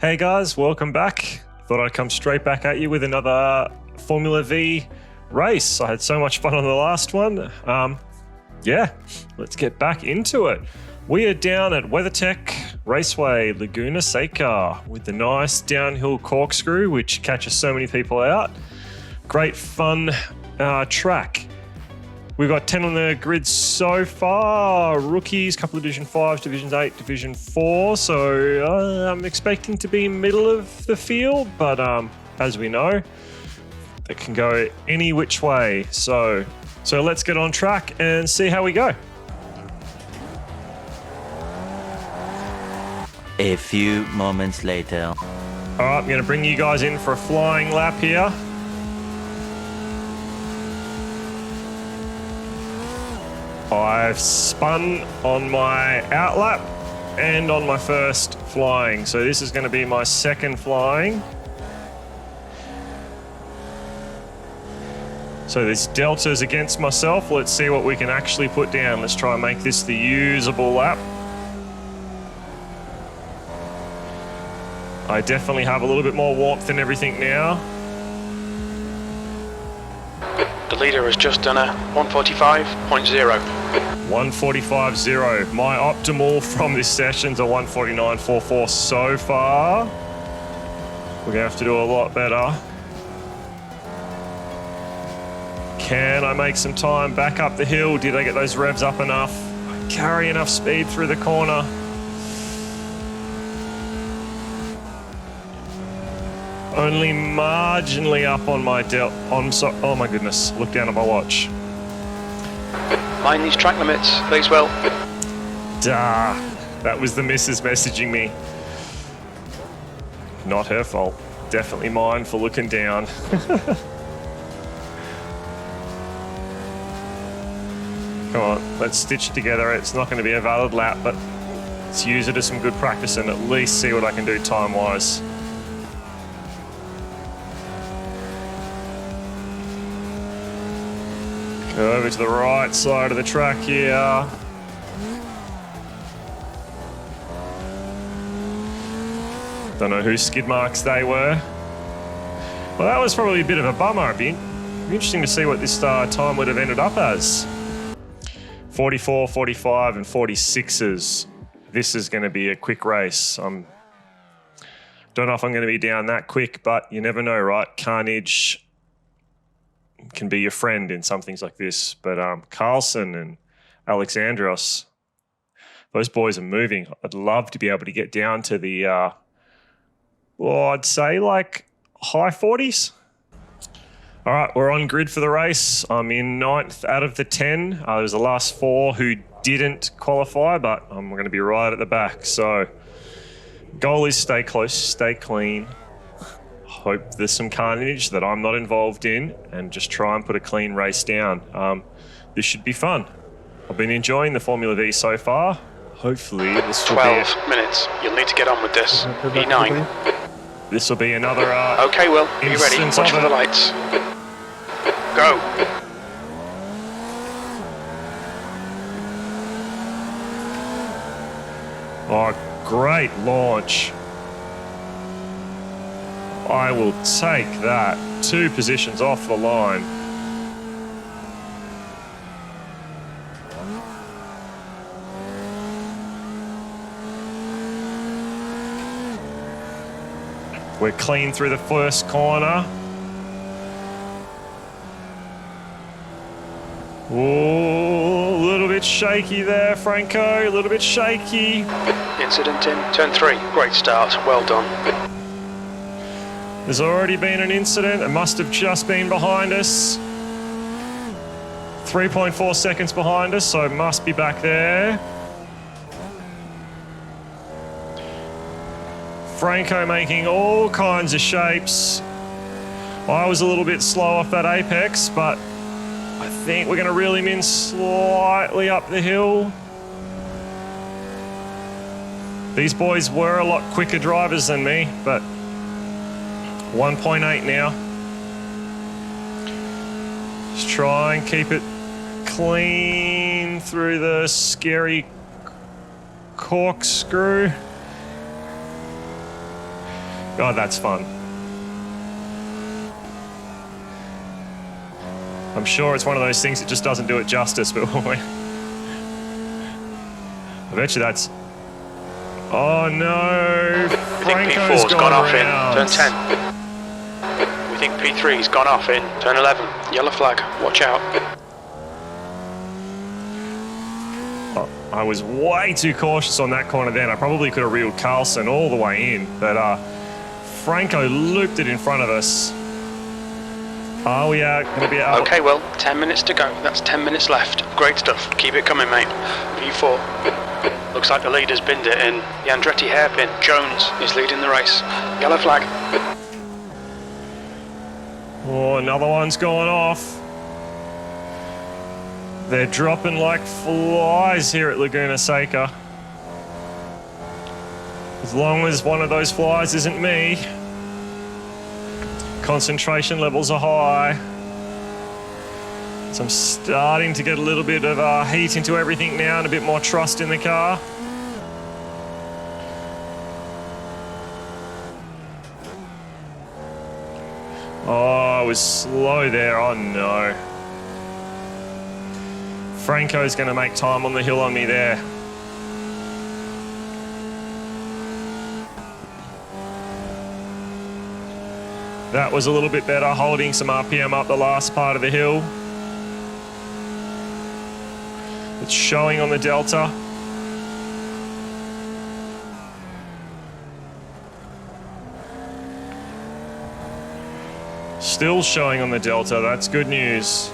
Hey guys, welcome back. Thought I'd come straight back at you with another Formula V race. I had so much fun on the last one. Yeah, let's get back into it. We are down at WeatherTech Raceway, Laguna Seca, with the nice downhill corkscrew, which catches so many people out. Great fun track. We've got 10 on the grid so far. Rookies, couple of Division 5s, Division 8, Division 4. So I'm expecting to be middle of the field, but as we know, it can go any which way. So let's get on track and see how we go. A few moments later. All right, I'm going to bring you guys in for a flying lap here. I've spun on my out lap and on my first flying. So this is going to be my second flying. So this delta's against myself. Let's see what we can actually put down. Let's try and make this the usable lap. I definitely have a little bit more warmth and everything now. The leader has just done a 145.0. 145.0. My optimal from this session's a 149.44 so far. We're gonna have to do a lot better. Can I make some time back up the hill? Did I get those revs up enough? I carry enough speed through the corner. Only marginally up on my oh my goodness, look down at my watch. Mind these track limits, please, Will. Duh, that was the missus messaging me. Not her fault. Definitely mine for looking down. Come on, let's stitch it together. It's not going to be a valid lap, but let's use it as some good practice and at least see what I can do time-wise. Go over to the right side of the track here. Don't know whose skid marks they were. Well, that was probably a bit of a bummer. It'd be interesting to see what this time would have ended up as. 44, 45 and 46s. This is going to be a quick race. Don't know if I'm going to be down that quick, but you never know, right? Carnage can be your friend in some things like this. But Carlson and Alexandros, those boys are moving. I'd love to be able to get down to the, I'd say like high 40s. All right, we're on grid for the race. I'm in 9th out of the 10. There was the last 4 who didn't qualify, but I'm going to be right at the back. So goal is stay close, stay clean. Hope there's some carnage that I'm not involved in and just try and put a clean race down. This should be fun. I've been enjoying the Formula V so far. Hopefully this will 12 minutes. You'll need to get on with this. E9. This will be another okay, Will. Are you ready? Watch for the lights. Go. Oh, great launch. I will take that. 2 positions off the line. We're clean through the first corner. Oh, a little bit shaky there, Franco. A little bit shaky. Incident in turn 3. Great start. Well done. There's already been an incident. It must have just been behind us. 3.4 seconds behind us, so it must be back there. Franco making all kinds of shapes. I was a little bit slow off that apex, but I think we're going to reel him in slightly up the hill. These boys were a lot quicker drivers than me, but 1.8 now. Just try and keep it clean through the scary corkscrew. Oh, that's fun. I'm sure it's one of those things that just doesn't do it justice, but I bet you that's... Oh no! We think Franco's P4's gone off around. in turn 10. We think P3's gone off in turn 11. Yellow flag, watch out. Oh, I was way too cautious on that corner then. I probably could have reeled Carlson all the way in, but Franco looped it in front of us. Are we going to be out? Okay, well, 10 minutes to go. That's 10 minutes left. Great stuff. Keep it coming, mate. P4. Looks like the leader's binned it in the Andretti hairpin. Jones is leading the race. Yellow flag. Oh, another one's gone off. They're dropping like flies here at Laguna Seca. As long as one of those flies isn't me. Concentration levels are high. So I'm starting to get a little bit of heat into everything now and a bit more trust in the car. Oh, I was slow there. Oh no. Franco's going to make time on the hill on me there. That was a little bit better, holding some RPM up the last part of the hill. It's showing on the Delta. Still showing on the Delta, that's good news.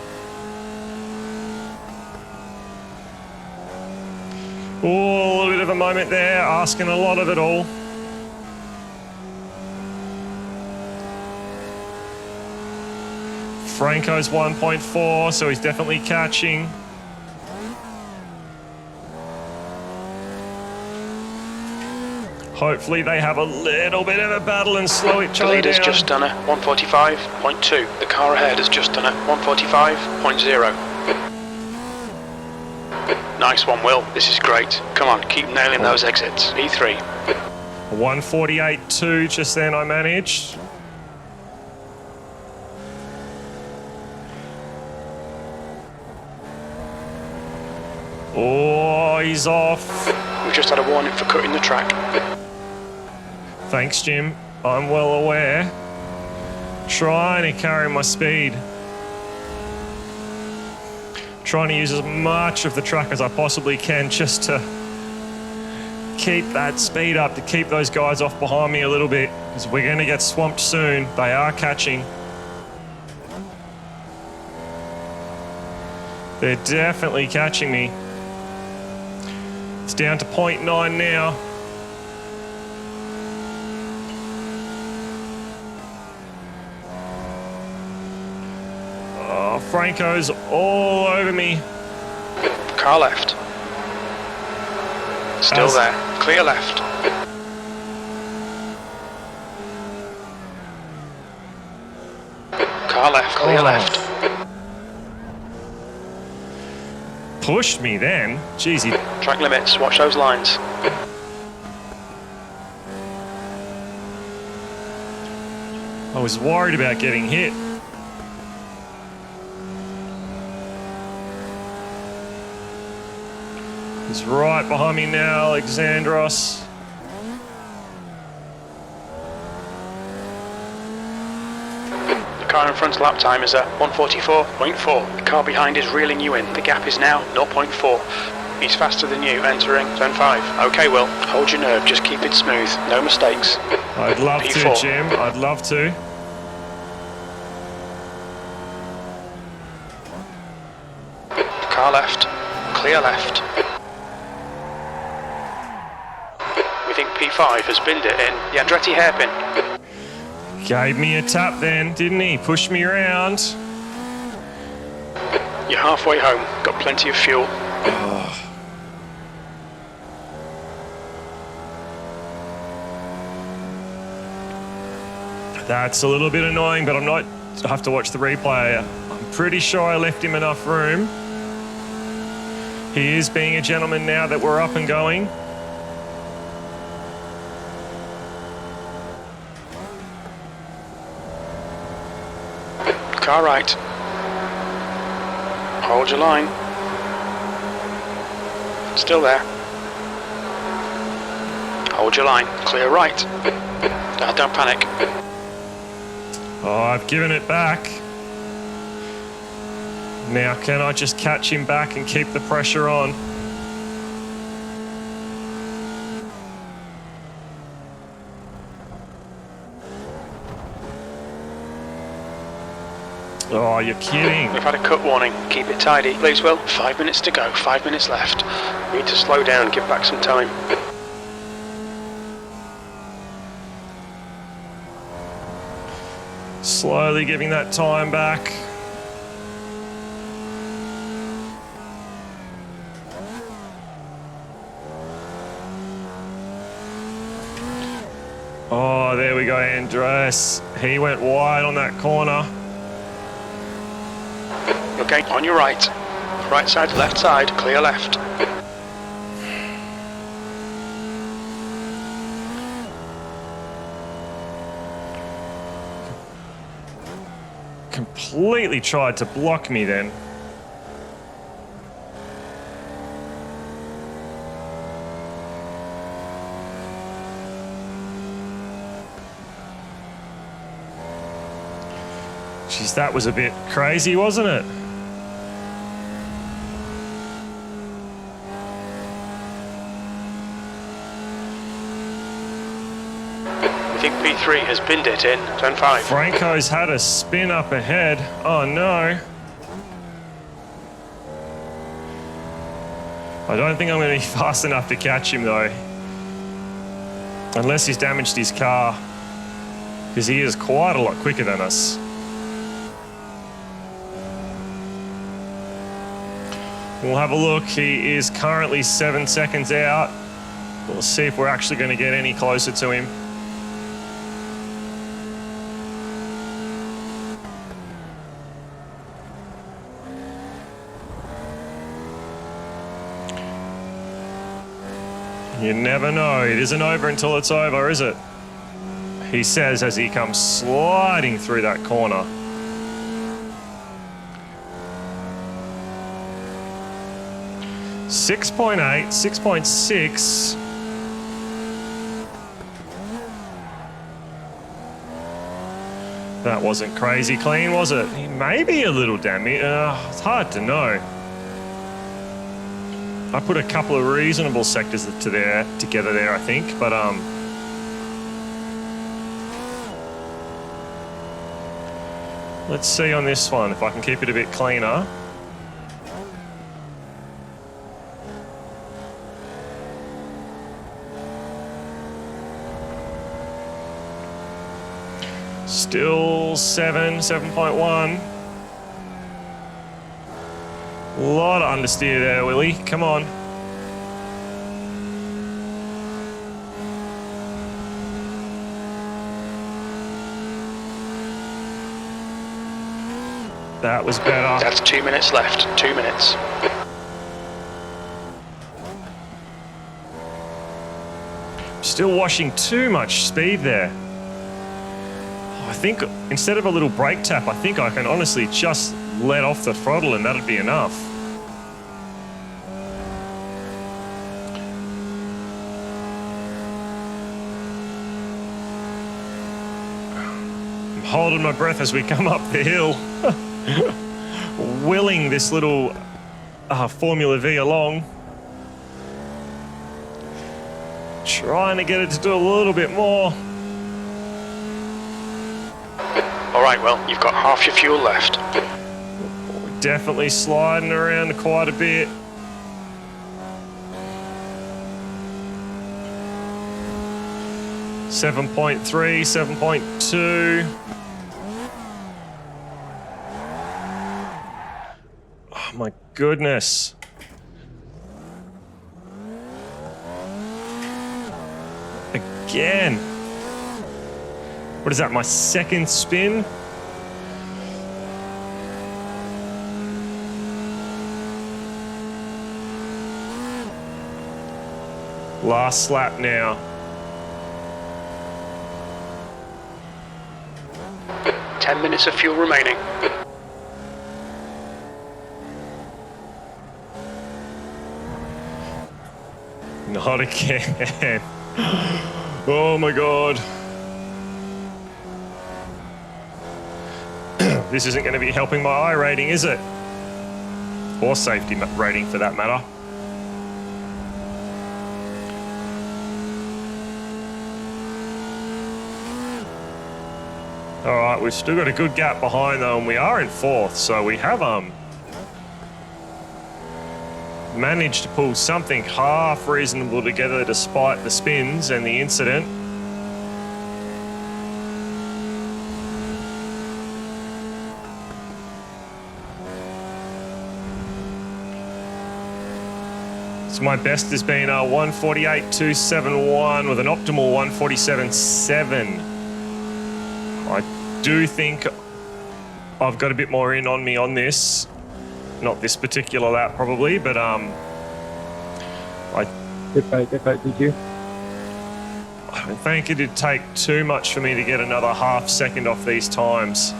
Oh, a little bit of a moment there, asking a lot of it all. Franco's 1.4, so he's definitely catching. Hopefully they have a little bit of a battle and slow each other down. The leader's just done a 145.2. The car ahead has just done a 145.0. Nice one, Will. This is great. Come on, keep nailing those exits. P3. 148.2 just then I managed. Oh, he's off. We've just had a warning for cutting the track. Thanks, Jim. I'm well aware. Trying to carry my speed. Trying to use as much of the track as I possibly can just to keep that speed up, to keep those guys off behind me a little bit, because we're going to get swamped soon. They are catching. They're definitely catching me. It's down to 0.9 now. Oh, Franco's all over me. Car left. Still there. Clear left. Car left. Clear left. Pushed me then. Jeez, he... Track limits. Watch those lines. I was worried about getting hit. He's right behind me now, Alexandros. The car in front's lap time is at 144.4. The car behind is reeling you in. The gap is now 0.4. He's faster than you, entering turn 5. Okay, Will, hold your nerve, just keep it smooth. No mistakes. I'd love P4. to, Jim. I'd love to. Car left. Clear left. We think P5 has binned it in the Andretti hairpin. Gave me a tap then, didn't he? Pushed me around. You're halfway home, got plenty of fuel. That's a little bit annoying, but I have to watch the replay. I'm pretty sure I left him enough room. He is being a gentleman now that we're up and going. car right. Hold your line. Still there. Hold your line. Clear right. Don't panic. Oh, I've given it back. Now, can I just catch him back and keep the pressure on? Oh, you're kidding. We've had a cut warning. Keep it tidy. Please, Will. 5 minutes to go. 5 minutes left. Need to slow down and give back some time. Slowly giving that time back. Oh, there we go, Andres. He went wide on that corner. Okay, on your right. Right side, left side, clear left. Completely tried to block me then. Jeez, that was a bit crazy, wasn't it? I think P3 has binned it in turn 5. Franco's had a spin up ahead. Oh no. I don't think I'm going to be fast enough to catch him though. Unless he's damaged his car. Because he is quite a lot quicker than us. We'll have a look. He is currently 7 seconds out. We'll see if we're actually going to get any closer to him. You never know. It isn't over until it's over, is it? He says as he comes sliding through that corner. .8, 6.6. That wasn't crazy clean, was it? Maybe a little damage. It's hard to know. I put a couple of reasonable sectors together there, I think, but let's see on this one if I can keep it a bit cleaner. Still 7.1. A lot of understeer there, Willie. Come on. That was better. That's 2 minutes left. 2 minutes. Still washing too much speed there. I think instead of a little brake tap, I think I can honestly just let off the throttle and that'd be enough. I'm holding my breath as we come up the hill. Willing this little Formula V along. Trying to get it to do a little bit more. All right, well, you've got half your fuel left. We're definitely sliding around quite a bit. .3, 7.2. Oh my goodness. Again. What is that, my second spin? Last lap now. 10 minutes of fuel remaining. Not again. Oh my God. This isn't going to be helping my iRating, is it? Or safety rating for that matter. All right, we've still got a good gap behind though, and we are in 4th, so we have managed to pull something half reasonable together despite the spins and the incident. So my best has been 148.271 with an optimal 147.7. I do think I've got a bit more in on me on this. Not this particular lap probably, but Did you? I don't think it'd take too much for me to get another half second off these times.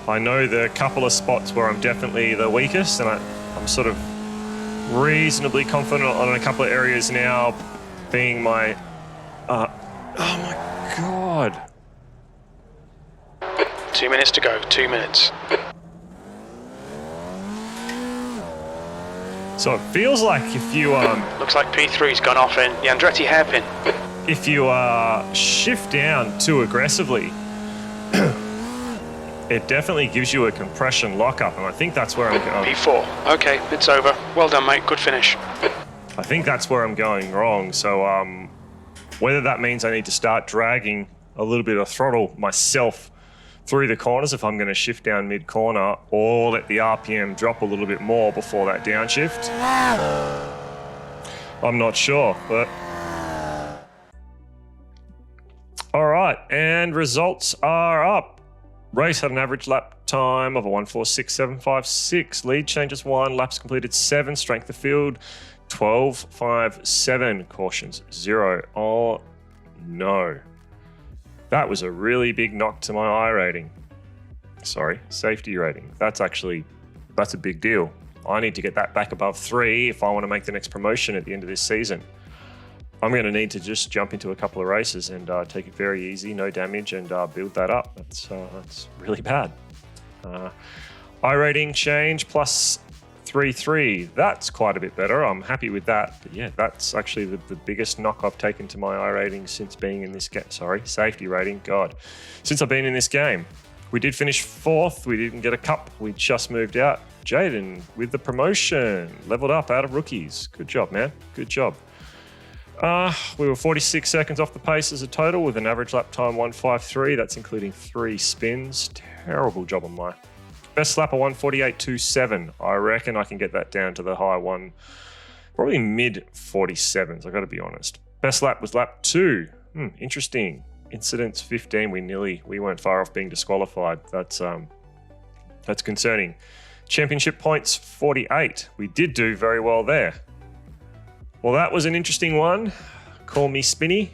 I know the couple of spots where I'm definitely the weakest, and I'm sort of reasonably confident on a couple of areas now, being my... oh my God. 2 minutes to go, 2 minutes. So it feels like if you Looks like P3's gone off in the Andretti hairpin. if you shift down too aggressively, it definitely gives you a compression lockup, and I think that's where I'm going. P4. Okay, it's over. Well done, mate. Good finish. I think that's where I'm going wrong. So whether that means I need to start dragging a little bit of throttle myself through the corners if I'm going to shift down mid-corner, or let the RPM drop a little bit more before that downshift, I'm not sure, but... All right, and results are up. Race had an average lap time of a 1:46.756. Lead changes 1, laps completed 7, strength of field 12.57, cautions 0. Oh no. That was a really big knock to my iRating. Sorry, safety rating. That's a big deal. I need to get that back above 3 if I want to make the next promotion at the end of this season. I'm going to need to just jump into a couple of races and take it very easy, no damage, and build that up. That's really bad. iRating change plus 3.3. That's quite a bit better. I'm happy with that. But yeah, that's actually the biggest knock I've taken to my iRating since being in this game. Sorry, safety rating. God, since I've been in this game. We did finish 4th. We didn't get a cup. We just moved out. Jaden with the promotion, leveled up out of rookies. Good job, man. Good job. We were 46 seconds off the pace as a total with an average lap time 1:53. That's including 3 spins. Terrible job on my best lap of 1:48.27. I reckon I can get that down to the high one, probably mid 47s. I got to be honest. Best lap was lap 2. Interesting. Incidents 15. We weren't far off being disqualified. That's concerning. Championship points 48. We did do very well there. Well, that was an interesting one. Call me spinny.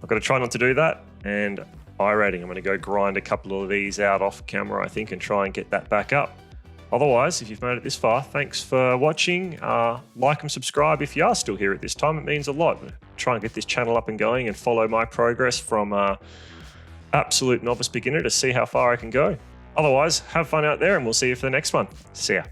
I've got to try not to do that. And iRating, I'm going to go grind a couple of these out off camera, I think, and try and get that back up. Otherwise, if you've made it this far, thanks for watching. Like and subscribe if you are still here at this time. It means a lot. Try and get this channel up and going and follow my progress from absolute novice beginner to see how far I can go. Otherwise, have fun out there and we'll see you for the next one. See ya.